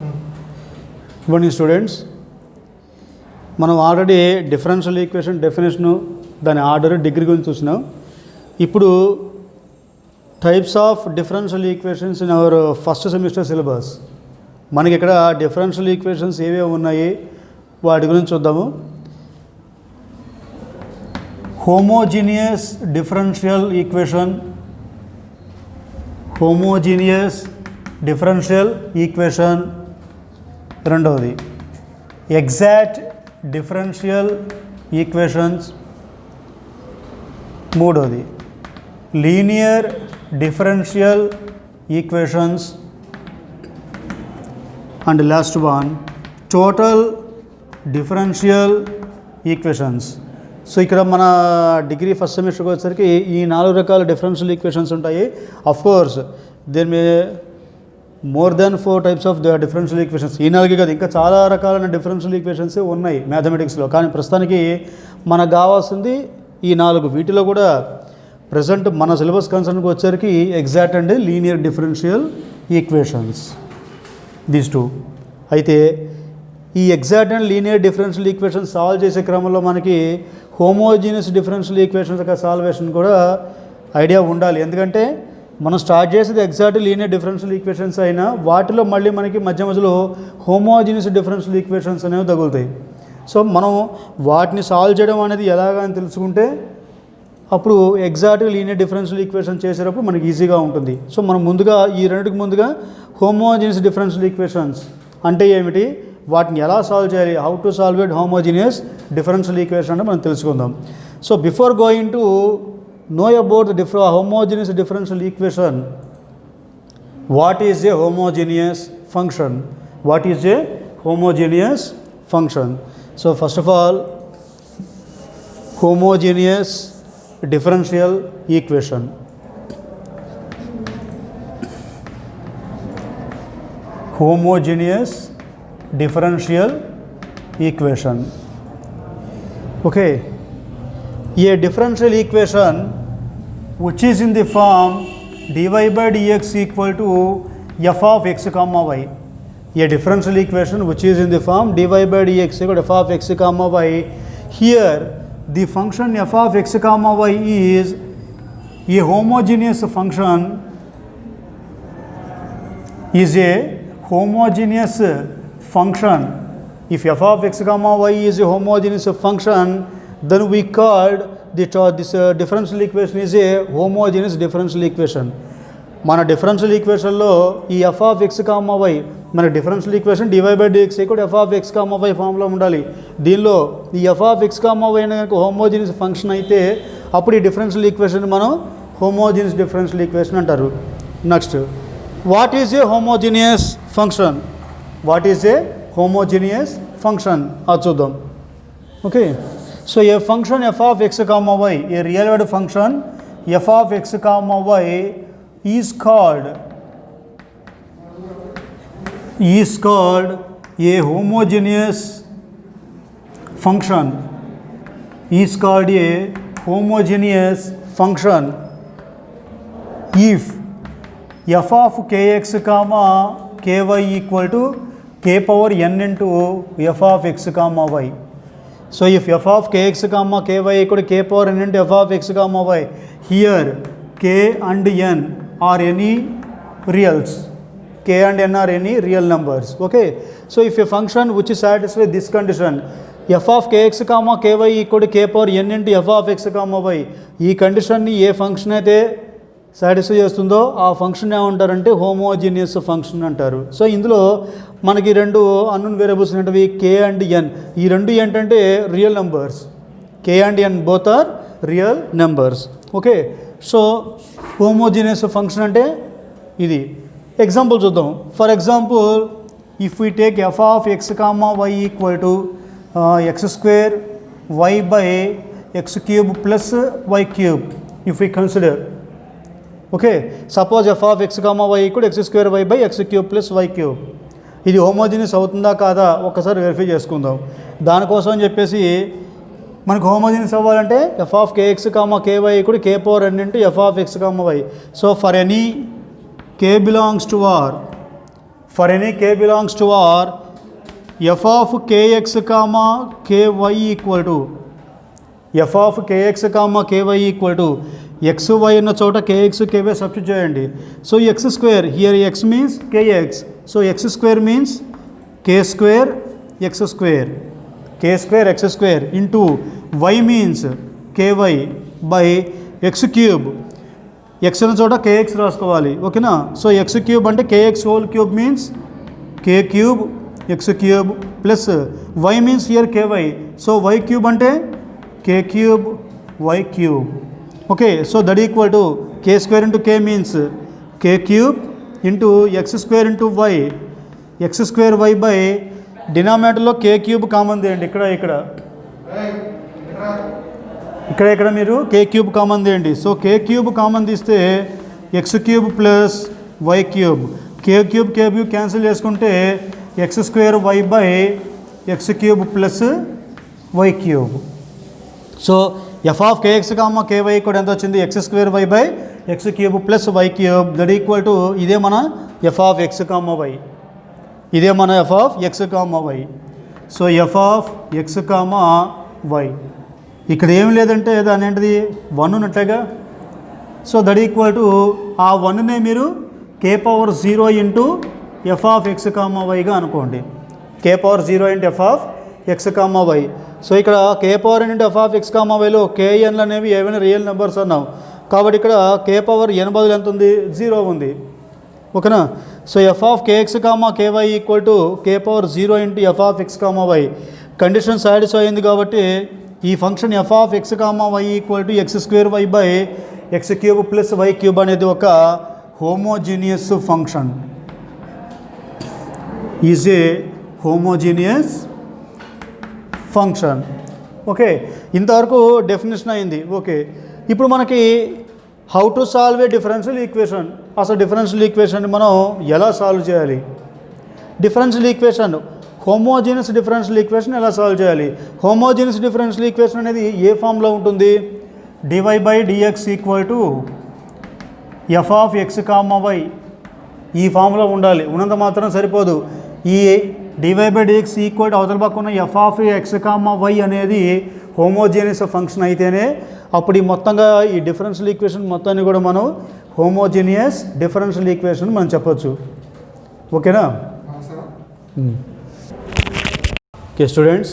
Good morning students. మనం already differential equation definition దాని order degree గురించి చూసినాం. ఇప్పుడు types of differential equations in our first semester syllabus. మనకి ఇక్కడ డిఫరెన్షియల్ ఈక్వేషన్స్ ఏవేవి ఉన్నాయి వాటి గురించి చూద్దాము. Homogeneous differential equation, homogeneous differential equation. రెండవది ఎగ్జాక్ట్ డిఫరెన్షియల్ ఈక్వేషన్స్. మూడవది linear differential equations. And last one total differential equations. So ఇక్కడ మన డిగ్రీ ఫస్ట్ సెమిస్టర్కి వచ్చేసరికి ఈ 4 రకాల డిఫరెన్షియల్ ఈక్వేషన్స్ ఉంటాయి. Of course there may more than 4 types of the differential equations. ఈ 4 కదా, ఇంకా చాలా రకాలైన డిఫరెన్షియల్ ఈక్వేషన్స్ ఉన్నాయి మ్యాథమెటిక్స్లో. కానీ ప్రస్తుతానికి మనకు కావాల్సింది ఈ 4. వీటిలో కూడా ప్రజెంట్ మన సిలబస్ కన్సర్న్కి వచ్చేసరికి exact and linear differential equations, these 2. అయితే ఈ exact and linear differential equations solve చేసే క్రమంలో మనకి హోమోజీనియస్ డిఫరెన్షియల్ ఈక్వేషన్స్ యొక్క సాల్వేషన్ కూడా ఐడియా ఉండాలి. ఎందుకంటే మనం స్టార్ట్ చేసేది ఎగ్జాక్ట్ లీనియర్ డిఫరెన్షియల్ ఈక్వేషన్స్ అయినా వాటిలో మళ్ళీ మనకి మధ్యలో హోమోజీనియస్ డిఫరెన్షియల్ ఈక్వేషన్స్ అనేవి తగులుతాయి. సో మనం వాటిని సాల్వ్ చేయడం అనేది ఎలాగా అని తెలుసుకుంటే అప్పుడు ఎగ్జాక్ట్ లీనియర్ డిఫరెన్షియల్ ఈక్వేషన్ చేసేటప్పుడు మనకి ఈజీగా ఉంటుంది. సో మనం ముందుగా ఈ రెండుకి ముందుగా హోమోజీనియస్ డిఫరెన్షియల్ ఈక్వేషన్స్ అంటే ఏమిటి, వాటిని ఎలా సాల్వ్ చేయాలి, how to solve it homogeneous differential equation అంటే మనం తెలుసుకుందాం. So before going to know about the homogeneous differential equation, what is a homogeneous function? What is a homogeneous function? So first of all, homogeneous differential equation. Homogeneous differential equation. Okay, a differential equation which is in the form dy by dx equal to f of x comma y. A differential equation which is in the form dy by dx equal to f of x comma y. Here the function f of x comma y is a homogeneous function, is a homogeneous function. If f of x comma y is a homogeneous function, then we called this differential equation is a homogeneous differential equation. మన differential ఈక్వేషన్లో ఈ F of X comma Y, మన differential equation D Y by dx equal F of X comma why ఫామ్లో ఉండాలి. దీనిలో ఈ F of X comma Y అనేది homogeneous function అయితే అప్పుడు ఈ డిఫరెన్షియల్ ఈక్వేషన్ మనం హోమోజీనియస్ డిఫరెన్షియల్ ఈక్వేషన్ అంటారు. Next, what is a homogeneous function? What is a homogeneous function అది చూద్దాం. Okay, so a function f of x comma y, a real world function f of x comma y is called a homogeneous function, is called a homogeneous function if f of kx comma ky equal to k power n into f of x comma y. So if f of kx comma ky equal to k power n into f of x comma y, here k and n are any reals, k and n are any real numbers. Okay, so if a function which satisfies this condition, f of kx comma ky equal to k power n into f of x comma y, ఈ కండిషన్ని ఏ function అయితే satisfy చేస్తుందో ఆ function ఏమంటారంటే homogeneous function అంటారు. So ఇందులో మనకి 2 unknown variables అనేవి కే and ఎన్. ఈ 2 ఏంటంటే real numbers, k and n both are real numbers. Okay, so homogeneous function అంటే ఇది. ఎగ్జాంపుల్ చూద్దాం. For example, if we take f of X comma y equal to X square why by X cube plus why cube, if we consider. Okay, suppose f of X comma y equal X square why by X cube plus why cube. ఇది homogeneous అవుతుందా కాదా ఒక్కసారి verify చేసుకుందాం. దానికోసం అని చెప్పేసి మనకు homogeneous అవ్వాలంటే f of k x comma k y equal k power n into f of x comma y. So for any k belongs to R, for any k belongs to R f of kx comma ky equal to f of kx comma ky equal to xy ఉన్న చోట kx ky substitute చేయండి. So x square here x means kx, so x square means k square x square, k square x square into y means ky by x cube, x ఉన్న చోట kx రాసుకోవాలి. ఓకేనా? So x cube అంటే kx whole cube means k cube x cube plus y means here ky, so y cube అంటే k cube y cube. Okay, so that equal to k square into k means k cube into x square into y, x square y by డినామినేటర్లో k cube common తీయండి. ఇక్కడ మీరు k cube common తీయండి. So k cube common తీస్తే x cube plus y cube, k cube cancel చేసుకుంటే x square y by x cube plus y cube. So f of kx comma ky కూడా ఎంత వచ్చింది? x square y by x cube plus y cube that equal to ఇదే మన f of x comma y, ఇదే మన f of x comma y. So f of x comma y ఇక్కడ ఏం లేదంటే దాని ఏంటిది 1 ఉన్నట్టుగా. సో దట్ ఈక్వల్ టు ఆ 1నే మీరు k⁻0 into f of x comma వైగా అనుకోండి, k⁻0 into f of x comma Y. So ఇక్కడ k⁻n into f of x comma వైలో knలు అనేవి ఏమైనా రియల్ నెంబర్స్ అన్నాం కాబట్టి ఇక్కడ k⁻n బదులు ఎంత ఉంది? 0 ఉంది. ఓకేనా? So f of kx comma ky equal to k⁻0 into f of x comma y. Condition satisfy అయింది కాబట్టి ఈ function f of x comma y equal to x square y by x cube plus y cube అనేది ఒక homogeneous function, is a homogeneous function. Okay, ఇంతవరకు definition అయింది. Okay, ఇప్పుడు మనకి how to solve a differential equation. అసలు differential ఈక్వేషన్ని మనం ఎలా సాల్వ్ చేయాలి? Differential equation homogeneous differential equation ఎలా సాల్వ్ చేయాలి? హోమోజీనియస్ డిఫరెన్షియల్ ఈక్వేషన్ అనేది ఏ ఫామ్లో ఉంటుంది? dy by dx equal to f of x comma y ఈ ఫామ్లో ఉండాలి. ఉన్నంత మాత్రం సరిపోదు. ఈ dy by dx equal to అవతల పక్క ఉన్న f of x comma y అనేది హోమోజీనియస్ ఫంక్షన్ అయితేనే అప్పుడు ఈ మొత్తంగా ఈ డిఫరెన్షియల్ ఈక్వేషన్ మొత్తాన్ని కూడా మనం హోమోజీనియస్ డిఫరెన్షియల్ ఈక్వేషన్ మనం చెప్పొచ్చు. ఓకేనా? ఓకే స్టూడెంట్స్,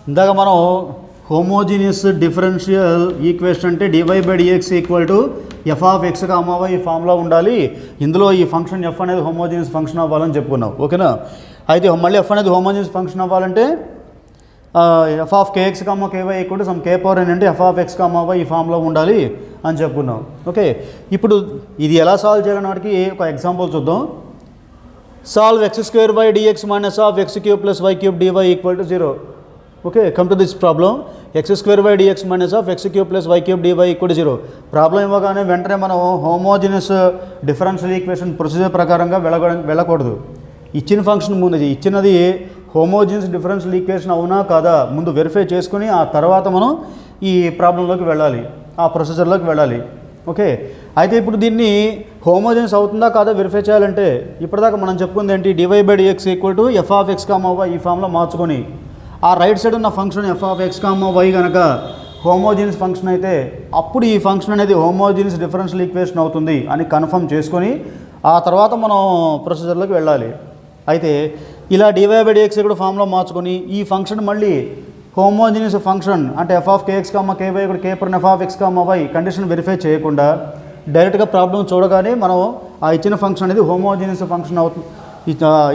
ఇందాక మనం హోమోజీనియస్ డిఫరెన్షియల్ ఈక్వేషన్ అంటే dy by dx equal to f of x comma y ఈ ఫామ్లో ఉండాలి. ఇందులో ఈ ఫంక్షన్ f అనేది హోమోజీనియస్ ఫంక్షన్ అవ్వాలని చెప్పుకున్నాం. ఓకేనా? అయితే మళ్ళీ f అనేది హోమోజీనియస్ ఫంక్షన్ అవ్వాలంటే f of kx comma ky equal to some k⁻n అంటే f of x comma y ఈ ఫామ్లో ఉండాలి అని చెప్పుకున్నాం. ఓకే, ఇప్పుడు ఇది ఎలా సాల్వ్ చేయాలని వాటికి ఒక ఎగ్జాంపుల్ చూద్దాం. Solve x square by dx minus of x cube plus y cube dy equal to 0. Okay, come to this problem. x square by dx minus of x cube plus y cube dy equal to 0. Problem ఇవ్వగానే వెంటనే మనం homogeneous differential equation procedure ప్రకారంగా వెళ్ళకూడదు. ఇచ్చిన function ముందు ఇచ్చినది homogeneous differential equation అవునా కాదా ముందు వెరిఫై చేసుకుని ఆ తర్వాత మనం ఈ ప్రాబ్లంలోకి వెళ్ళాలి, ఆ ప్రొసీజర్లోకి వెళ్ళాలి. ఓకే, అయితే ఇప్పుడు దీన్ని హోమోజీనియస్ అవుతుందా కాదా వెరిఫై చేయాలంటే ఇప్పటిదాకా మనం చెప్పుకుంది ఏంటి? dy by dx equal to f of x comma y ఈ ఫామ్లో మార్చుకొని ఆ రైట్ సైడ్ ఉన్న function f of x comma y కనుక హోమోజీనియస్ ఫంక్షన్ అయితే అప్పుడు ఈ ఫంక్షన్ అనేది హోమోజీనియస్ డిఫరెన్షియల్ ఈక్వేషన్ అవుతుంది అని కన్ఫర్మ్ చేసుకొని ఆ తర్వాత మనం ప్రొసీజర్లోకి వెళ్ళాలి. అయితే ఇలా dy బై dx కూడా ఫామ్లో మార్చుకొని ఈ ఫంక్షన్ మళ్ళీ హోమోజీనియస్ ఫంక్షన్ అంటే f of kx comma ky కూడా k f of x comma y condition verify చేయకుండా డైరెక్ట్గా ప్రాబ్లం చూడగానే మనం ఆ ఇచ్చిన ఫంక్షన్ అనేది హోమోజీనియస్ ఫంక్షన్ అవుతుంది,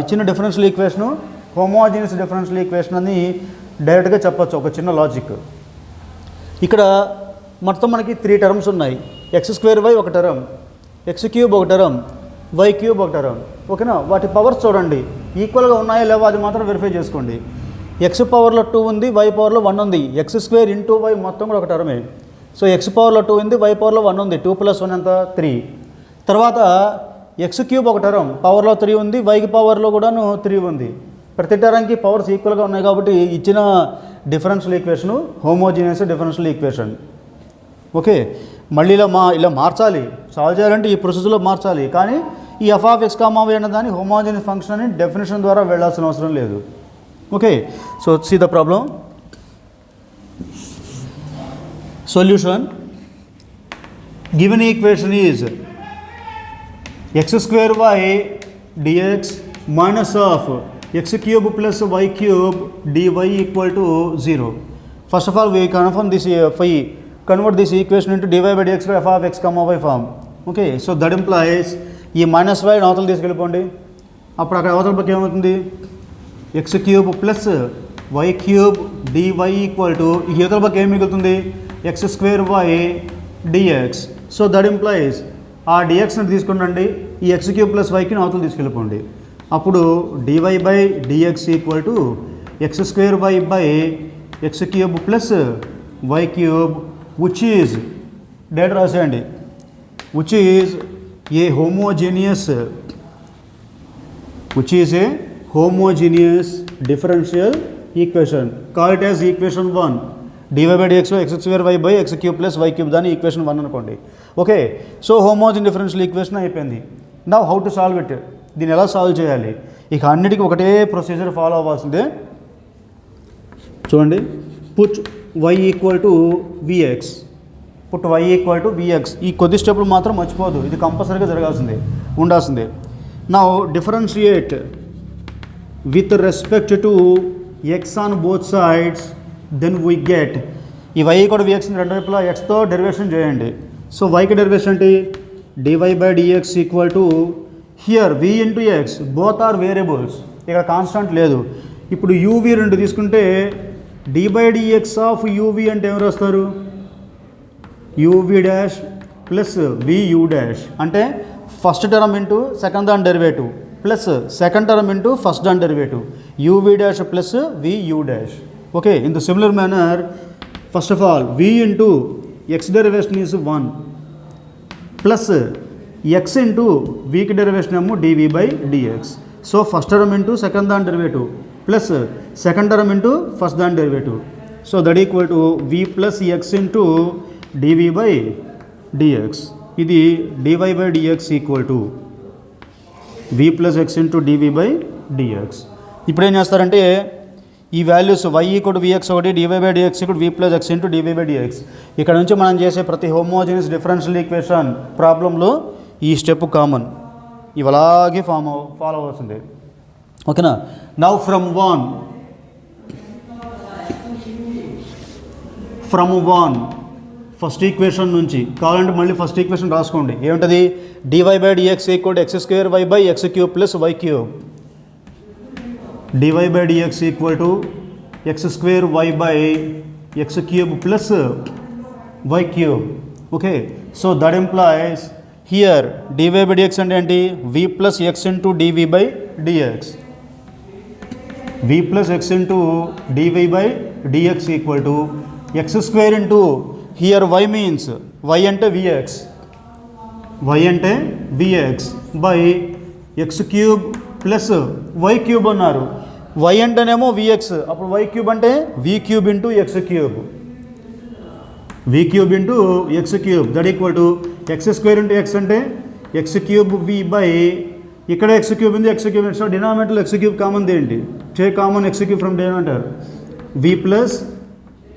ఇచ్చిన differential equation homogeneous differential equation అని డైరెక్ట్గా చెప్పచ్చు. ఒక చిన్న లాజిక్. ఇక్కడ మొత్తం మనకి 3 టర్మ్స్ ఉన్నాయి. x స్క్వేర్ y ఒక టర్మ్, x క్యూబ్ ఒక టర్మ్, y క్యూబ్ ఒక టర్మ్. ఓకేనా? వాటి పవర్స్ చూడండి ఈక్వల్గా ఉన్నాయో లేవో అది మాత్రం వెరిఫై చేసుకోండి. x పవర్లో 2 ఉంది, y పవర్లో 1 ఉంది. x స్క్వేర్ ఇంటూ y మొత్తం కూడా ఒక టర్మే. సో x పవర్లో 2 ఉంది, y పవర్లో 1 ఉంది. 2 + 1 ఎంత? 3. తర్వాత x క్యూబ్ ఒక టర్మ్ పవర్లో 3 ఉంది, y పవర్లో కూడాను 3 ఉంది. ప్రతి టర్మ్కి పవర్స్ ఈక్వల్గా ఉన్నాయి కాబట్టి ఇచ్చిన differential equation homogeneous differential equation. Okay, మళ్ళీ ఇలా మార్చాలి. సాల్వ్ చేయాలంటే ఈ ప్రొసెస్లో మార్చాలి. కానీ ఈ F of X comma y అన్న దాన్ని హోమోజీనియస్ ఫంక్షన్ అని డెఫినేషన్ ద్వారా వెళ్ళాల్సిన అవసరం లేదు. Okay, so see the problem. Solution. Given equation is x square y dx minus of x cube plus y cube dy equal to 0. First of all, we convert this equation into dy by dx by f of x comma y form. Okay, so that implies ఈ minus y అవతల తీసుకెళ్ళిపోండి. అప్పుడు అక్కడ అవతల పక్క ఏమవుతుంది, x cube plus why cube d y equal to ఈ అవతల పక్క ఏం మిగులుతుంది, x square y d x. So that implies ఆ డిఎక్స్ని తీసుకునండి, ఈ ఎక్స్ క్యూబ్ ప్లస్ వైకి అవతలు తీసుకెళ్ళిపోండి. అప్పుడు D Y by dx equal to X square why by X cube plus why cube which is data రాసేయండి, which is a homogeneous differential equation. Call it as equation 1. D Y by D X X square why by X cube plus why cube దాన్ని equation 1 అనుకోండి. Okay, so homogeneous differential equation అయిపోయింది. Now how to solve it, దీన్ని ఎలా solve చేయాలి? ఇక అన్నిటికీ ఒకటే procedure follow అవ్వాల్సిందే. చూడండి, put y equal to v x, put y equal to v x. ఈ కొద్ది స్టెప్పులు మాత్రం మర్చిపోదు, ఇది కంపల్సరీగా ఉండాల్సిందే. Now differentiate with respect to x on both sides, then we get ఈ వై కూడా విఎక్స్ని రెండు వైపులా ఎక్స్తో డెరివేషన్ చేయండి. సో వైకి డెరివేషన్ ఏంటి, d y by dx equal to here v into x, both are variables, ఇక్కడ కాన్స్టెంట్ లేదు. ఇప్పుడు యూవి రెండు తీసుకుంటే d by d x of UV అంటే ఏమి రాస్తారు, U V dash plus V U dash అంటే ఫస్ట్ టర్మ్ ఇంటూ సెకండ్ దాని derivative plus second term into first దాని derivative, U V dash plus V U dash. Okay, in the similar manner first of all V into X derivation is 1 plus X into వీకి derivation ఏమో D V by D X. So first term into second దాని derivative plus second term into first దాని derivative. So that equal to V plus X into DV by D X. ఇది D Y by dx equal to V plus X into DV by dx. ఇప్పుడు ఏం చేస్తారంటే ఈ values Y equal V X ఒకటి, D Y by dx equal V plus X into D Y by D X. ఇక్కడ నుంచి మనం చేసే ప్రతి హోమోజీనియస్ డిఫరెన్షియల్ ఈక్వేషన్ ప్రాబ్లంలో ఈ స్టెప్ కామన్, ఇవి అలాగే ఫాలో అవ్వాల్సిందే. ఓకేనా. Now from one first equation నుంచి కావాలంటే మళ్ళీ ఫస్ట్ ఈక్వేషన్ రాసుకోండి. ఏమిటది, D Y by dx equal X square why by X cube plus why cube, D Y by dx equal to X square why by X cube plus why cube. Okay, so that implies here D Y by D X అంటే ఏంటి, V plus X into DV by D X, V plus X into DV by dx equal to X square into here y means y అంటే v x, by X cube plus why cube అన్నారు. Y అంటేనేమో v x, అప్పుడు y cube అంటే v cube into x cube, that equal to X square into x అంటే x cube v by, ఇక్కడ x cube ఉంది, x cube. So డినామినేటర్లో x cube common ఏంటి, take common x cube from denominator,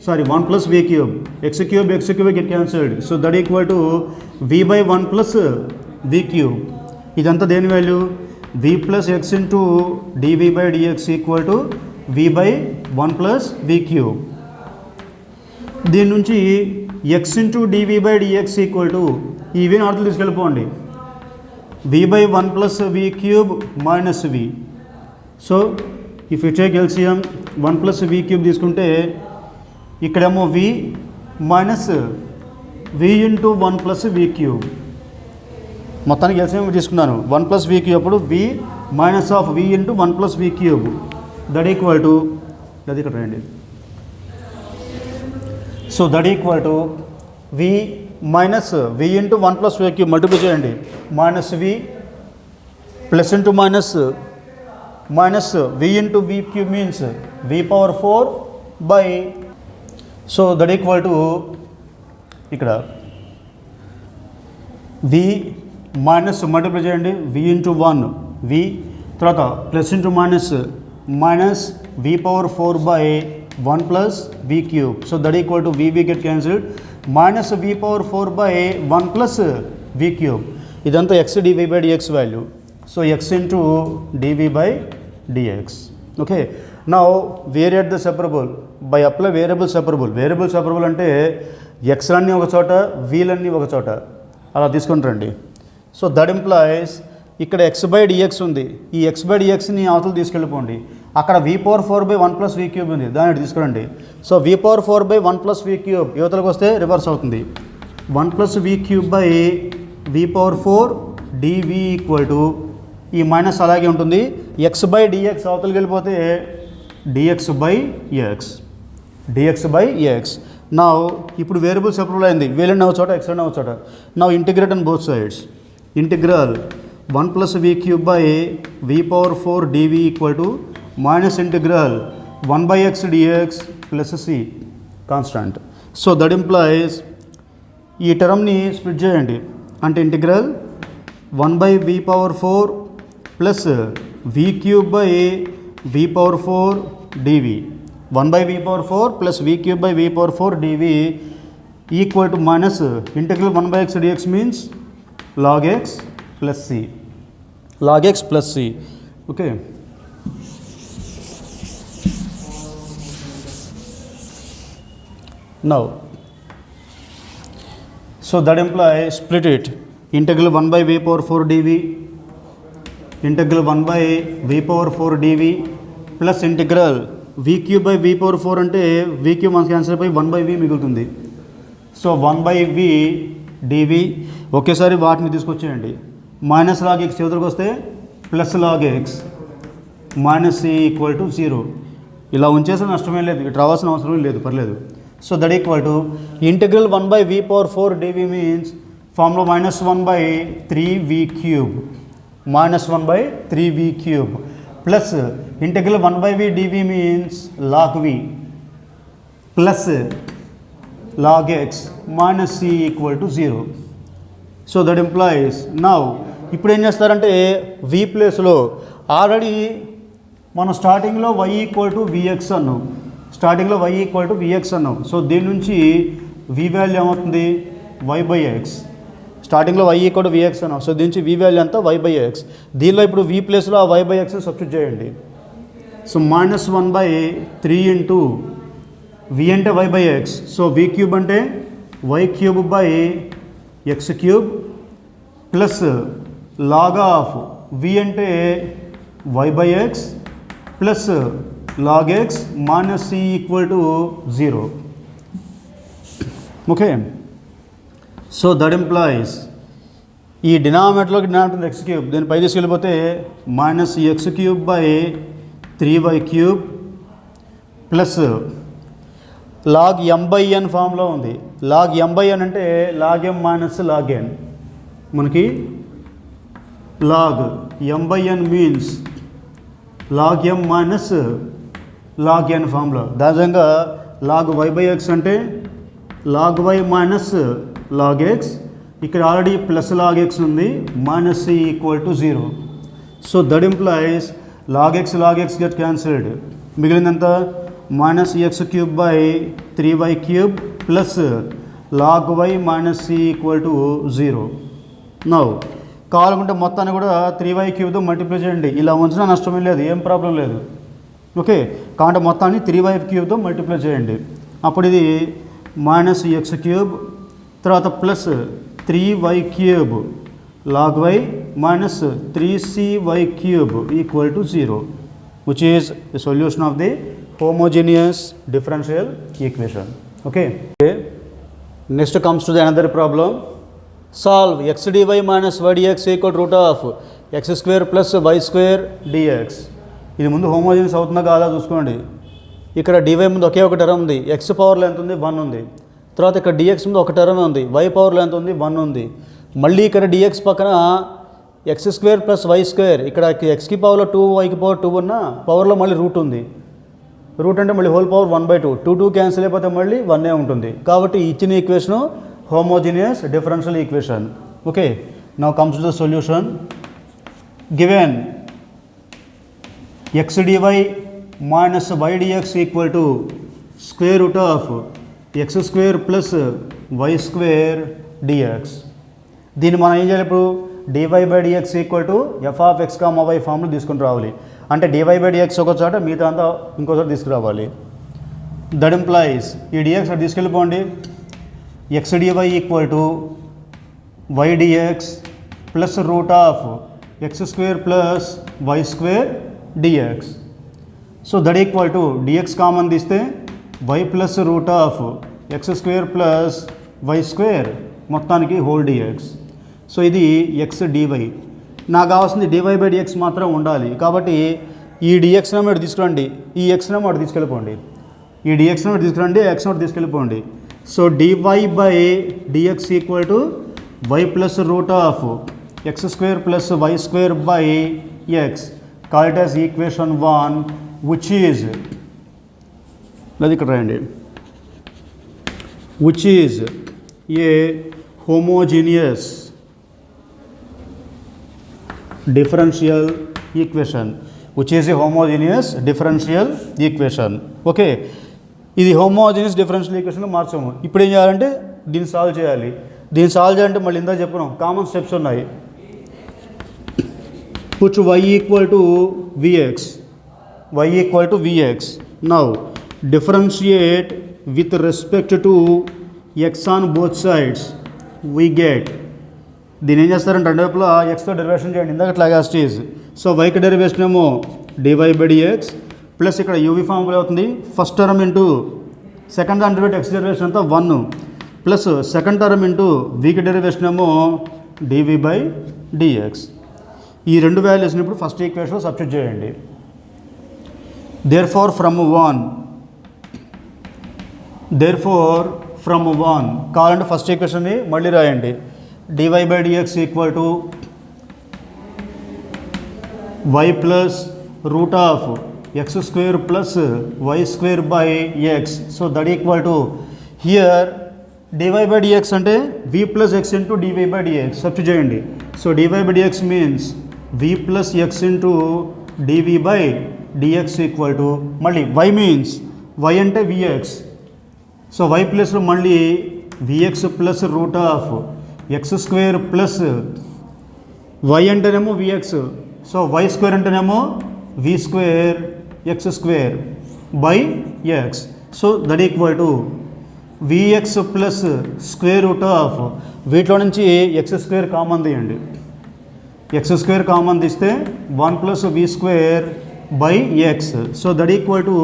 1 plus v cube, x cube get cancelled. So that equal to v by 1 plus v cube. ఇదంతా దేని value, v plus x into dv by dx equal to v by 1 plus v cube. దీని నుంచి x into dv by dx equal to ఇవి నార్త్ తీసుకెళ్ళిపోండి, v by 1 plus v cube minus v. So if you take LCM 1 plus v cube తీసుకుంటే ఇక్కడేమో v minus v into 1 plus v cube. మొత్తానికి LCM తీసుకున్నాను, 1 plus v cube అప్పుడు v minus of v into 1 plus v cube, that equal to అది ఇక్కడ రండి. So that equal to v minus v into 1 plus v cube multiply చేయండి, minus v plus into minus v into v cube means v power 4 by. So that equal to ఇక్కడ v minus multiply చేయండి v into 1 v, తర్వాత plus into minus minus v power 4 by 1 plus v cube. So that equal to v get cancelled, minus v power 4 by 1 plus v cube. ఇదంతా x dv by dx value. So x into dv by dx. Okay, now variate the separable by apply variable separable. Variable separable అంటే ఎక్స్లన్నీ ఒక చోట, వీలన్నీ ఒక చోట, అలా తీసుకొని రండి. So that implies ఇక్కడ x బై dx ఉంది, ఈ x బై dxని అవతలు తీసుకెళ్ళిపోండి. అక్కడ v power 4 by 1 plus v cube ఉంది, దాన్ని తీసుకురండి. So v power 4 by 1 plus v cube యువతలకు వస్తే రివర్స్ అవుతుంది. 1 plus v cube by v power 4 dv equal to, ఈ మైనస్ అలాగే ఉంటుంది, x బై dx అవతలకి వెళ్ళిపోతే dx by x, dx by x. నా ఇప్పుడు వేరియబుల్ సెపరబుల్ అయింది, వీలన్నీ ఒక చోట, ఎక్స్ అన్నీ ఒక చోట. నా integrate on both sides. Integral 1 plus v cube by v power 4 dv equal to minus integral 1 by x dx plus c constant. So that implies ఈ టర్మ్ని స్ప్లిట్ చేయండి, అంటే integral 1 by v power 4 plus v cube by v power 4 dv, 1 by v power 4 plus v cube by v power 4 dv equal to minus integral 1 by x dx means log x plus c, log x plus c. Okay, now so that implies split it, integral 1 by v power 4 dv, integral 1 by v power 4 dv plus integral v cube by v power 4 అంటే v cube మనకి cancel అయిపోయి 1 by v మిగులుతుంది. So 1 by v dv ఒకేసారి వాటిని తీసుకొచ్చేయండి. Minus log x చేతులకు వస్తే plus log x minus c equal to 0. ఇలా ఉంచేసిన నష్టమే లేదు, ఇటు రావాల్సిన అవసరం లేదు, పర్లేదు. So that equal to integral 1 by v power 4 dv means formula minus 1 by 3v cube, minus 1 by 3v cube plus integral 1 by v dv means log v plus log x minus c equal to 0. So that implies now ఇప్పుడు ఏం చేస్తారంటే v ప్లేస్లో already మనం స్టార్టింగ్లో y equal to vx అన్నాం, స్టార్టింగ్లో y equal to vx అన్నాం. So దీని నుంచి v వాల్యూ ఏమవుతుంది y బై ఎక్స్. స్టార్టింగ్లో y ఈక్వల్ టు vx అన్నాం, సో దీని నుంచి v వాల్యూ అంతా y బై ఎక్స్. దీనిలో ఇప్పుడు v ప్లేస్లో ఆ y బై ఎక్స్ సబ్స్టిట్యూట్ చేయండి. So minus 1 by 3 into v అంటే y by x, so v cube అంటే y cube by X cube plus log of v అంటే y by x plus log x minus c equal to 0. Okay, so that implies ఈ డినామినేటర్లోకి denominator x cube, దీని పై తీసుకెళ్ళిపోతే minus x cube by 3y cube plus log m by n ఫామ్లో ఉంది. Log m by n అంటే log m minus log n. మనకి log m by n means log m minus log n ఫామ్లో. దాని విధంగా లాగ్ y బై ఎక్స్ అంటే log y minus log x, ఇక్కడ already plus log x ఉంది, minus c equal to 0. So that implies log x get cancelled, మిగిలినంత minus x cube by 3y cube plus log y minus c equal to 0. Now కావాలనుకుంటే మొత్తాన్ని కూడా 3y క్యూబ్తో multiply చేయండి, ఇలా ఉంచినా నష్టమే లేదు, ఏం ప్రాబ్లం లేదు. ఓకే, కాబట్టి మొత్తాన్ని 3y క్యూబ్తో మల్టిప్లై చేయండి. అప్పుడు ఇది మైనస్ ఎక్స్ క్యూబ్ తర్వాత plus 3y cube log y minus 3cy cube equal to 0, which is the solution of the homogeneous differential equation. Okay, next comes to the another problem. Solve x dy minus y dx equal root of x square plus y square dx. ఇది ముందు homogeneous అవుతుందా కాదా చూసుకోండి. ఇక్కడ dy ముందు ఒకే ఒక term ఉంది, x పవర్లో ఎంత ఉంది 1 ఉంది. తర్వాత ఇక్కడ dx ముందు ఒక టర్మ్ ఉంది, y పవర్లో ఎంత ఉంది 1 ఉంది. మళ్ళీ ఇక్కడ dx పక్కన x square plus y square, ఇక్కడ xకి పవర్లో 2 yకి పవర్ 2 ఉన్న పవర్లో మళ్ళీ రూట్ ఉంది. రూట్ అంటే మళ్ళీ హోల్ పవర్ 1/2, 2 క్యాన్సిల్ అయిపోతే మళ్ళీ 1 ఉంటుంది. కాబట్టి ఇచ్చిన equation homogeneous differential equation. Okay, Now comes to the solution. Given x dy minus y dx equal to square root of x square plus y square dx. దీన్ని మనం ఏం చేయాలి ఇప్పుడు dy by dx equal to f of X comma why ఫామ్లో తీసుకుని రావాలి. అంటే dy by dx ఒక చోట మిగతా అంతా ఇంకో చోట తీసుకురావాలి. దట్ ఇంప్లాయిస్ ఈ dx అక్కడ తీసుకెళ్ళిపోండి. x dy equal to y dx plus root of x square plus y square dx. So that equal to dx common తీస్తే y plus root of x square plus y square మొత్తానికి whole dx. So ఇది x d y. నాకు కావాల్సింది dy by dx మాత్రం ఉండాలి. కాబట్టి ఈ dx number ఇటు తీసుకురండి, ఈ x నెంబర్ అటు తీసుకెళ్ళిపోండి. ఈ dx నెంబర్ తీసుకురండి, x నెంబర్ తీసుకెళ్ళిపోండి. So dy by dx equal to y plus root of x square plus y square by x. Call it as equation 1 which is అది ఇక్కడ రాయండి, which is a homogeneous differential equation, which is a homogeneous differential equation. Okay, ఇది homogeneous differential equation మార్చాము. ఇప్పుడు ఏం చేయాలంటే దీన్ని solve చేయాలి. దీన్ని సాల్వ్ చేయాలంటే మళ్ళీ ఇందా చెప్పుకున్నాం కామన్ స్టెప్స్ ఉన్నాయి. Put y equal to vx, y equal to vx. Now differentiate with respect to x on both sides. We get దీన్ని ఏం చేస్తారంటే రెండు వైపులా ఎక్స్తో డెరివేషన్ చేయండి, ఇందాక అట్లా యాజ్ ఇట్ ఈజ్. సో వైకి డెరివేషన్ ఏమో dy by dx ప్లస్ ఇక్కడ యూవీ ఫార్ములా అవుతుంది ఫస్ట్ టర్మ్ ఇంటూ సెకండ్ దాని డెరివేట్ ఎక్స్ డెరివేషన్ అంతా 1 ప్లస్ సెకండ్ టర్మ్ ఇంటూ వీకి డెరివేషన్ ఏమో dv by dx. ఈ రెండు వాల్యూస్ని ఇప్పుడు ఫస్ట్ ఈక్వేషన్లో సబ్స్టిట్యూట్ చేయండి. దేర్ఫోర్ ఫ్రమ్ 1 కావాలంటే ఫస్ట్ ఈక్వేషన్ని మళ్ళీ రాయండి. dy by dx equal to y plus root of x square plus y square by x. So that equal to here dy by dx అంటే v plus X into dy by dx substitute చేయండి. So dy by dx means v plus X into dv by dx equal to మళ్ళీ y means y అంటే vx. So y ప్లస్లో మళ్ళీ vx plus root of x square plus y అంటేనేమో vx. So y square అంటేనేమో v square x square by x. So that equal to vx plus square root of వీటిలో నుంచి x square common తీయండి. X square common తీస్తే 1 plus v square by x. So that equal to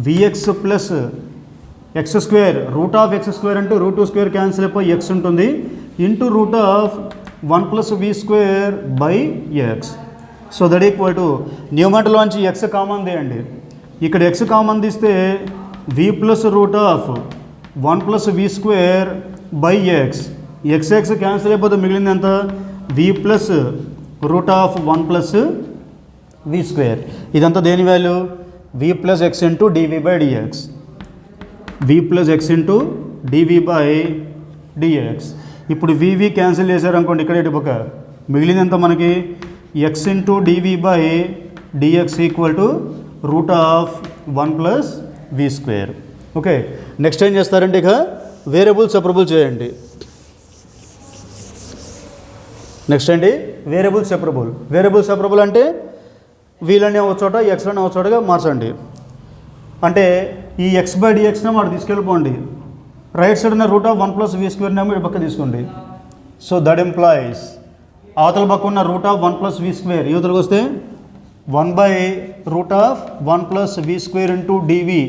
vx plus x square root of x square అంటే root 2 square cancel అయిపోయి x ఉంటుంది into root of 1 plus v square by x. So that equal to న్యూమరేటర్లోంచి x common తీయండి. ఇక్కడ x common తీస్తే v plus root of 1 plus v square by x. X X cancel అయిపోతే మిగిలింది ఎంత v plus root of 1 plus v square. ఇదంతా దేని value v plus X into DV by d x. v plus X into DV by dx. ఇప్పుడు v v cancel చేశారనుకోండి ఇక్కడ ఇటు పక్క మిగిలినంత మనకి x into DV by dx equal to root of 1 plus v square. Okay, next ఏం చేస్తారంటే ఇక వేరియబుల్ సెపరబుల్ చేయండి. నెక్స్ట్ అండి వేరియబుల్ సెపరబుల్ అంటే వీళ్ళని ఒక చోట ఎక్స్లని ఒక చోటగా మార్చండి. అంటే ఈ ఎక్స్ బై డిఎక్స్ని అటు తీసుకెళ్ళిపోండి. రైట్ సైడ్ ఉన్న root of 1 plus v square నేమో ఇటు పక్క తీసుకోండి. సో దట్ ఎంప్లాయిస్ అవతల పక్క ఉన్న root of 1 plus v square యువతలకు వస్తే 1 by root of 1 plus v square into d v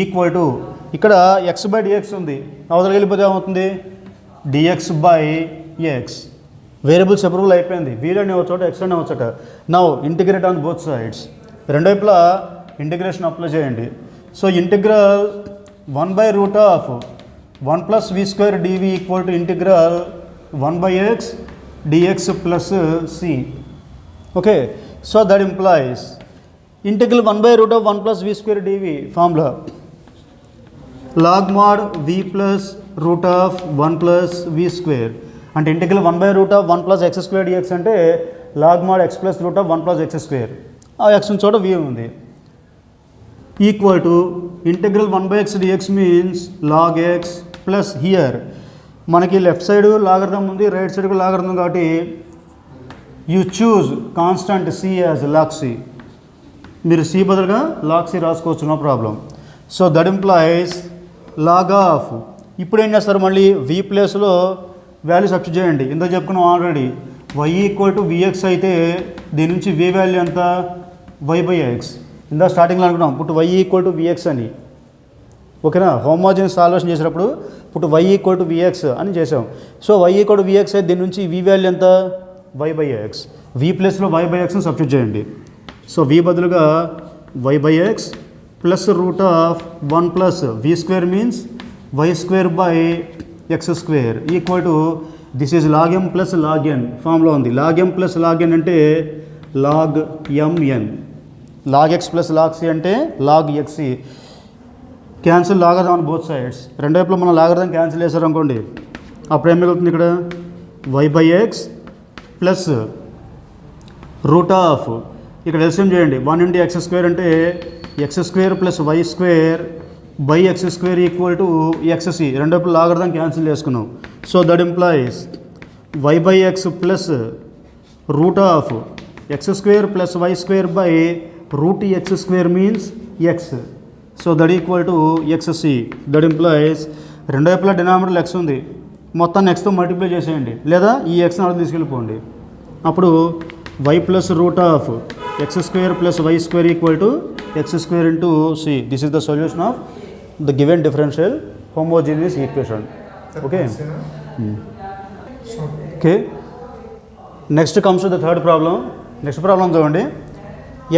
equal to ఇక్కడ ఎక్స్ బై డిఎక్స్ ఉంది, అవతలకి వెళ్ళిపోతే ఏమవుతుంది d x by x. Variable separable అయిపోయింది. వీళ్ళని ఒక చోట ఎక్స్ అని ఒక చోట. Now integrate on both sides. రెండు వైపులా ఇంటిగ్రేషన్ అప్లై చేయండి. So integral 1 by root of 1 plus v square d v equal to integral 1 by x d x plus c. Okay, so that implies integral 1 by root of 1 plus v square d v formula log mod v plus root of 1 plus v square. అంటే integral 1/√1 + x² dx అంటే log mod x + √1 + x². ఆ x చోట v ఉంది. Equal to integral 1/x dx means log x plus here మనకి left side logarithm ఉంది, right side logarithm కాబట్టి you choose constant c as log c. మీరు c బదులుగా log c రాసుకోవచ్చు, no problem. So that implies log of. ఇప్పుడు ఏం చేస్తారు, మళ్ళీ v ప్లేస్లో వాల్యూ సబ్స్టిట్యూట్ చేయండి. ఇంత చెప్పుకున్నాం ఆల్రెడీ. y = vx అయితే దీని నుంచి v వాల్యూ ఎంత, y/x. ఇందా స్టార్టింగ్లో అనుకున్నాం పుట్టు y = vx అని. ఓకేనా, హోమోజీనియస్ సాల్వేషన్ చేసినప్పుడు పుట్టు y = vx అని చేసాం. సో y = vx అయితే దీని నుంచి v వాల్యూ ఎంత, y/x. v ప్లేస్లో y/xని సబ్స్టిట్యూట్ చేయండి. సో v బదులుగా y/x plus √1 plus v² means y²/x² equal to this is log m plus log n ఫామ్లో ఉంది. log m plus log n అంటే log mn, log x plus log c అంటే log xc. Cancel logarithm on both sides. రెండు వైపులో మనం logarithm cancel చేశారు అనుకోండి, అప్పుడు ఏం మిగులుతుంది ఇక్కడ y/x ప్లస్ √ ఇక్కడ ఎల్సిఎం చేయండి. 1 × x² అంటే x² plus y²/x² equal to xc. రెండు వైపులు లాగర్థం క్యాన్సిల్ చేసుకున్నాం. So that implies y/x plus √x² plus y²/√x² means x. So that equal to xc. That implies రెండు వైపులా డినామినేటర్ x ఉంది, మొత్తాన్ని xతో మల్టిప్లై చేసేయండి, లేదా ఈ xని అలా తీసుకెళ్ళిపోండి. అప్పుడు y plus √x² plus y² equal to x² into c. This is the solution of the given differential homogeneous equation. Okay okay next comes to the third problem. Next problem చూడండి.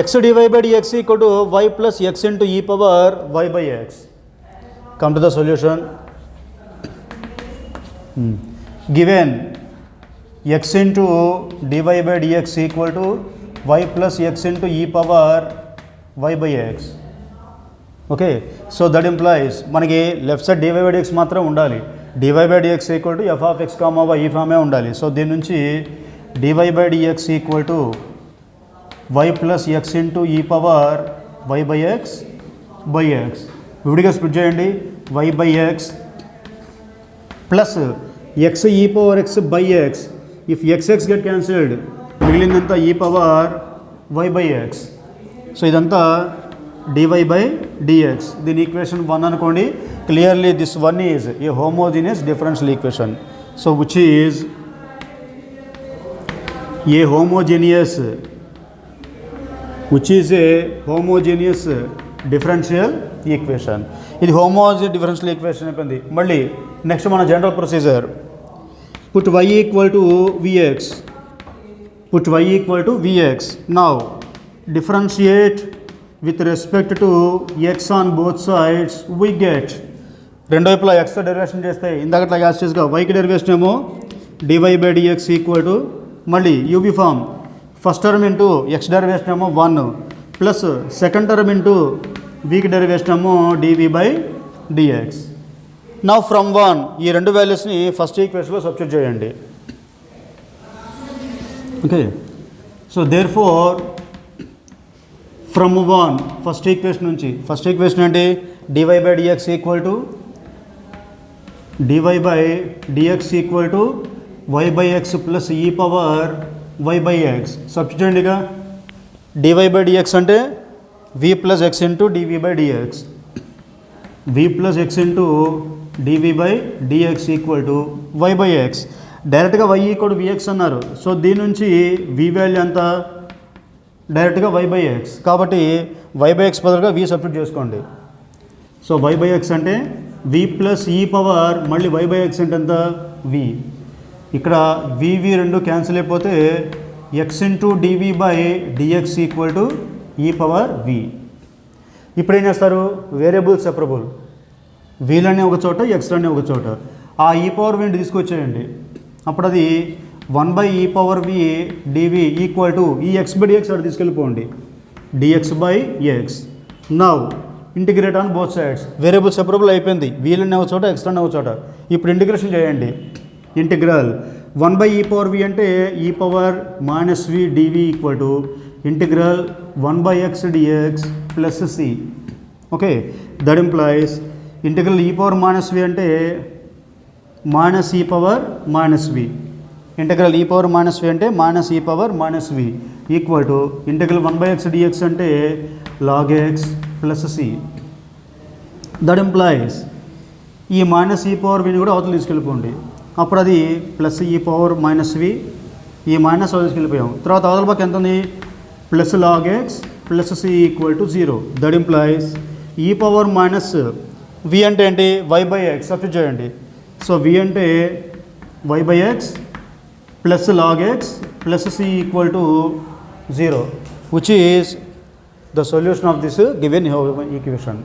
x dy/dx equal to y plus x into e⁻y/x. Come to the solution. Given x into dy/dx equal to y plus x into e⁻y/x. Okay, so that implies మనకి left side dy/dx మాత్రం ఉండాలి. dy/dx equal to f(x, y) ఈ ఫామే ఉండాలి. So దీని నుంచి dy/dx equal to y plus x into e⁻y/x. విడిగా split చేయండి. y/x plus x e⁻x/x. If x get cancelled మిగిలిందంతా e⁻y/x. సో ఇదంతా dy/dx. దీని ఈక్వేషన్ 1 అనుకోండి. Clearly this one is a homogeneous differential equation. So which is a homogeneous differential equation. ఇది homogeneous differential equation అయిపోయింది. మళ్ళీ next మన general procedure. Put y equal to vx. Put y equal to vx. Now differentiate with respect to x on both sides. We get రెండు వైపులా x derivation చేస్తే ఇందాకట్లా యాస్టిస్గా yకి derivation ఏమో dy/dx equal to మళ్ళీ u v form first term into x derivation ఏమో 1 plus second term into vకి derivation ఏమో dv/dx. Now from 1 ఈ రెండు వాల్యూస్ని ఫస్ట్ ఈక్వేషన్లో సబ్స్టిట్యూట్ చేయండి. Okay, so therefore from 1 first equation నుంచి ఫస్ట్ ఈక్వేషన్ ఏంటి, dy/dx equal to y/x plus e⁻y/x. Substitute చేయండిగా. dy/dx అంటే v plus x into dv/dx. v plus x into dv/dx equal to y/x. డైరెక్ట్గా y = vx అన్నారు. So దీని నుంచి v value ఎంత, డైరెక్ట్గా y/x. కాబట్టి y/x బదులుగా v సబ్స్టిట్యూట్ చేసుకోండి. సో y/x అంటే v ప్లస్ e పవర్ మళ్ళీ y/x అంటే ఎంత v. ఇక్కడ v రెండు క్యాన్సిల్ అయిపోతే x into dv/dx equal to e⁻v. ఇప్పుడు ఏం చేస్తారు, వేరియబుల్ సెపరబుల్. వీలనే ఒక చోట ఎక్స్లనే ఒక చోట. ఆ e⁻v తీసుకొచ్చేయండి. అప్పుడు అది 1/e⁻v dv ఈక్వల్ టు ఈ x/dx అక్కడ తీసుకెళ్ళిపోండి dx/x. Now integrate on both sides. Variable separable అయిపోయింది. వీలనే ఒక చోట ఎక్స్లనే ఒక చోట. ఇప్పుడు ఇంటిగ్రేషన్ చేయండి. Integral 1 by e power v అంటే e power minus v dv equal to integral 1 by x dx plus c. Okay, that implies integral e power minus v అంటే minus e power minus v. Integral e power minus v అంటే minus e power minus v equal to integral 1 by x dx అంటే log x plus c. That implies ఈ minus ఈ power విని కూడా అవతల తీసుకెళ్ళిపోండి, అప్పుడు అది ప్లస్ ఈ పవర్ మైనస్ వి, ఈ మైనస్ అవతల తీసుకెళ్ళిపోయాం. తర్వాత అవతల పక్క ఎంత ఉంది, plus log x plus c equal to 0. That implies e power minus v అంటే ఏంటి, వై బై ఎక్స్ సబ్స్టిట్యూట్ చేయండి. సో వి అంటే y by x plus log x plus c equal to 0, which is the solution of this given equation.